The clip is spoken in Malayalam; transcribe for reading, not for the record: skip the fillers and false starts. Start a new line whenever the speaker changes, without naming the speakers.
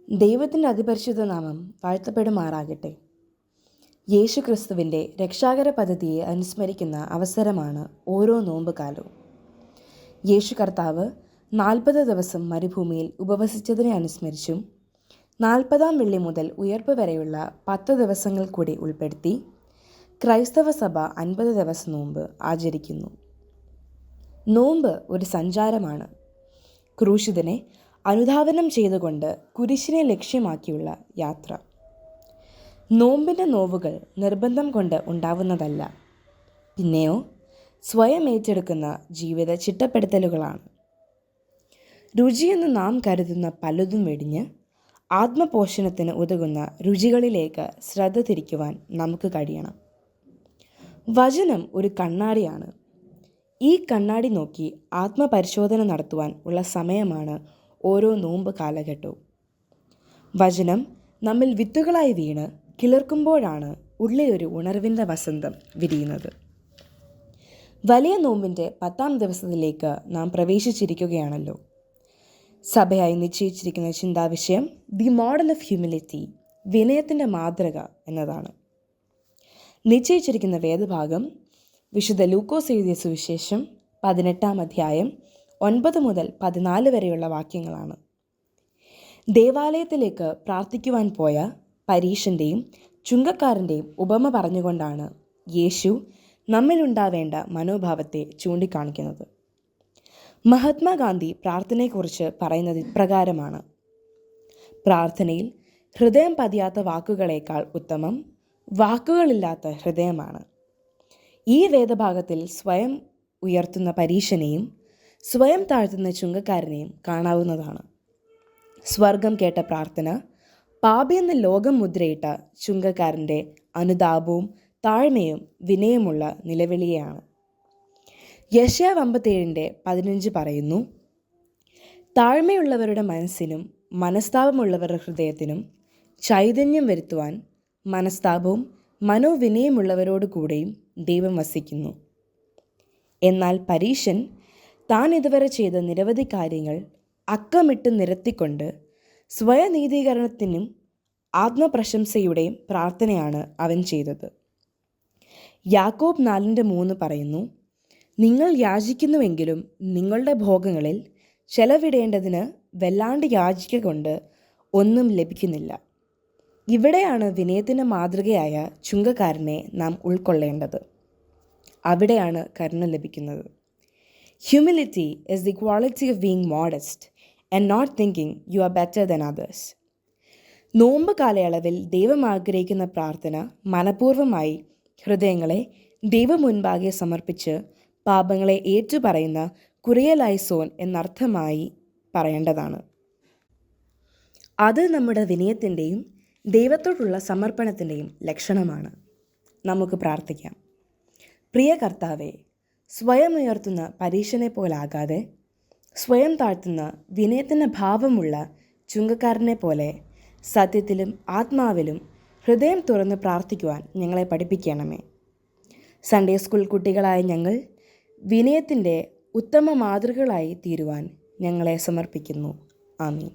ദൈവത്തിൻ്റെ അതിപരിശുദ്ധ നാമം വാഴ്ത്തപ്പെടുമാറാകട്ടെ. യേശു ക്രിസ്തുവിൻ്റെ രക്ഷാകര പദ്ധതിയെ അനുസ്മരിക്കുന്ന അവസരമാണ് ഓരോ നോമ്പ് കാലവും. യേശു കർത്താവ് 40 ദിവസം മരുഭൂമിയിൽ ഉപവസിച്ചതിനെ അനുസ്മരിച്ചും 40-ാം വെള്ളി മുതൽ ഉയർപ്പ് വരെയുള്ള 10 ദിവസങ്ങൾ കൂടി ഉൾപ്പെടുത്തി ക്രൈസ്തവ സഭ 50 ദിവസം നോമ്പ് ആചരിക്കുന്നു. നോമ്പ് ഒരു സഞ്ചാരമാണ്. ക്രൂശിതനെ അനുധാവനം ചെയ്തുകൊണ്ട് കുരിശിനെ ലക്ഷ്യമാക്കിയുള്ള യാത്ര. നോമ്പിൻ്റെ നോവുകൾ നിർബന്ധം കൊണ്ട് ഉണ്ടാവുന്നതല്ല, പിന്നെയോ സ്വയം ഏറ്റെടുക്കുന്ന ജീവിത ചിട്ടപ്പെടുത്തലുകളാണ്. രുചിയെന്ന് നാം കരുതുന്ന പലതും വെടിഞ്ഞ് ആത്മപോഷണത്തിന് ഉതകുന്ന രുചികളിലേക്ക് ശ്രദ്ധ തിരിക്കുവാൻ നമുക്ക് കഴിയണം. വചനം ഒരു കണ്ണാടിയാണ്. ഈ കണ്ണാടി നോക്കി ആത്മപരിശോധന നടത്തുവാൻ ഉള്ള സമയമാണ് ഓരോ നോമ്പ് കാലഘട്ടവും. വചനം നമ്മിൽ വിത്തുകളായി വീണ് കിളിർക്കുമ്പോഴാണ് ഉള്ളിലൊരു ഉണർവിൻ്റെ വസന്തം വിരിയുന്നത്. വലിയ നോമ്പിൻ്റെ 10-ാം ദിവസത്തിലേക്ക് നാം പ്രവേശിച്ചിരിക്കുകയാണല്ലോ. സഭയായി നിശ്ചയിച്ചിരിക്കുന്ന ചിന്താവിഷയം ദി മോഡൽ ഓഫ് ഹ്യൂമിലിറ്റി, വിനയത്തിൻ്റെ മാതൃക എന്നതാണ്. നിശ്ചയിച്ചിരിക്കുന്ന വേദഭാഗം വിശുദ്ധ ലൂക്കോസ് എഴുതിയ സുവിശേഷം 18-ാം അധ്യായം 9 മുതൽ 14 വരെയുള്ള വാക്യങ്ങളാണ്. ദേവാലയത്തിലേക്ക് പ്രാർത്ഥിക്കുവാൻ പോയ പരീശൻ്റെയും ചുങ്കക്കാരൻ്റെയും ഉപമ പറഞ്ഞുകൊണ്ടാണ് യേശു നമ്മിലുണ്ടാവേണ്ട മനോഭാവത്തെ ചൂണ്ടിക്കാണിക്കുന്നത്. മഹാത്മാഗാന്ധി പ്രാർത്ഥനയെക്കുറിച്ച് പറയുന്നത് ഇപ്രകാരമാണ്: പ്രാർത്ഥനയിൽ ഹൃദയം പതിയാത്ത വാക്കുകളേക്കാൾ ഉത്തമം വാക്കുകളില്ലാത്ത ഹൃദയമാണ്. ഈ വേദഭാഗത്തിൽ സ്വയം ഉയർത്തുന്ന പരീശനെയും സ്വയം താഴ്ത്തുന്ന ചുങ്കക്കാരനെയും കാണാവുന്നതാണ്. സ്വർഗം കേട്ട പ്രാർത്ഥന പാപിയെന്ന ലോകം മുദ്രയിട്ട ചുങ്കക്കാരൻ്റെ അനുതാപവും താഴ്മയും വിനയമുള്ള നിലവിളിയാണ്. യെശയ്യാ 57:15 പറയുന്നു: താഴ്മയുള്ളവരുടെ മനസ്സിനും മനസ്താപമുള്ളവരുടെ ഹൃദയത്തിനും ചൈതന്യം വരുത്തുവാൻ മനസ്താപവും മനോവിനയമുള്ളവരോട് കൂടെയും ദൈവം വസിക്കുന്നു. എന്നാൽ പരീശൻ താൻ ഇതുവരെ ചെയ്ത നിരവധി കാര്യങ്ങൾ അക്കമിട്ട് നിരത്തിക്കൊണ്ട് സ്വയനീതീകരണത്തിനും ആത്മപ്രശംസയുടെയും പ്രാർത്ഥനയാണ് അവൻ ചെയ്തത്. യാക്കോബ് 4:3 പറയുന്നു: നിങ്ങൾ യാചിക്കുന്നുവെങ്കിലും നിങ്ങളുടെ ഭോഗങ്ങളിൽ ചെലവിടേണ്ടതിന് വല്ലാണ്ട് യാചിക്ക കൊണ്ട് ഒന്നും ലഭിക്കുന്നില്ല. ഇവിടെയാണ് വിനയത്തിൻ്റെ മാതൃകയായ ചുങ്കക്കാരനെ നാം ഉൾക്കൊള്ളേണ്ടത്. അവിടെയാണ് കരുണ ലഭിക്കുന്നത്. Humility is the quality of being modest and not thinking you are better than others. നോമ്പ് കാലയളവിൽ ദൈവം ആഗ്രഹിക്കുന്ന പ്രാർത്ഥന മനഃപൂർവ്വമായി ഹൃദയങ്ങളെ ദൈവം മുൻപാകെ സമർപ്പിച്ച് പാപങ്ങളെ ഏറ്റുപറയുന്ന കുറിയലൈസോൻ എന്നർത്ഥമായി പറയേണ്ടതാണ്. അത് നമ്മുടെ വിനയത്തിൻ്റെയും ദൈവത്തോടുള്ള സമർപ്പണത്തിൻ്റെയും ലക്ഷണമാണ്. നമുക്ക് പ്രാർത്ഥിക്കാം. പ്രിയ കർത്താവേ, സ്വയം ഉയർത്തുന്ന പരീശനെ പോലാകാതെ സ്വയം താഴ്ത്തുന്ന വിനയത്തിൻ്റെ ഭാവമുള്ള ചുങ്കക്കാരനെ പോലെ സത്യത്തിലും ആത്മാവിലും ഹൃദയം തുറന്ന് പ്രാർത്ഥിക്കുവാൻ ഞങ്ങളെ പഠിപ്പിക്കണമേ. സൺഡേ സ്കൂൾ കുട്ടികളായ ഞങ്ങൾ വിനയത്തിൻ്റെ ഉത്തമ മാതൃകകളായി തീരുവാൻ ഞങ്ങളെ സമർപ്പിക്കുന്നു. ആമീൻ.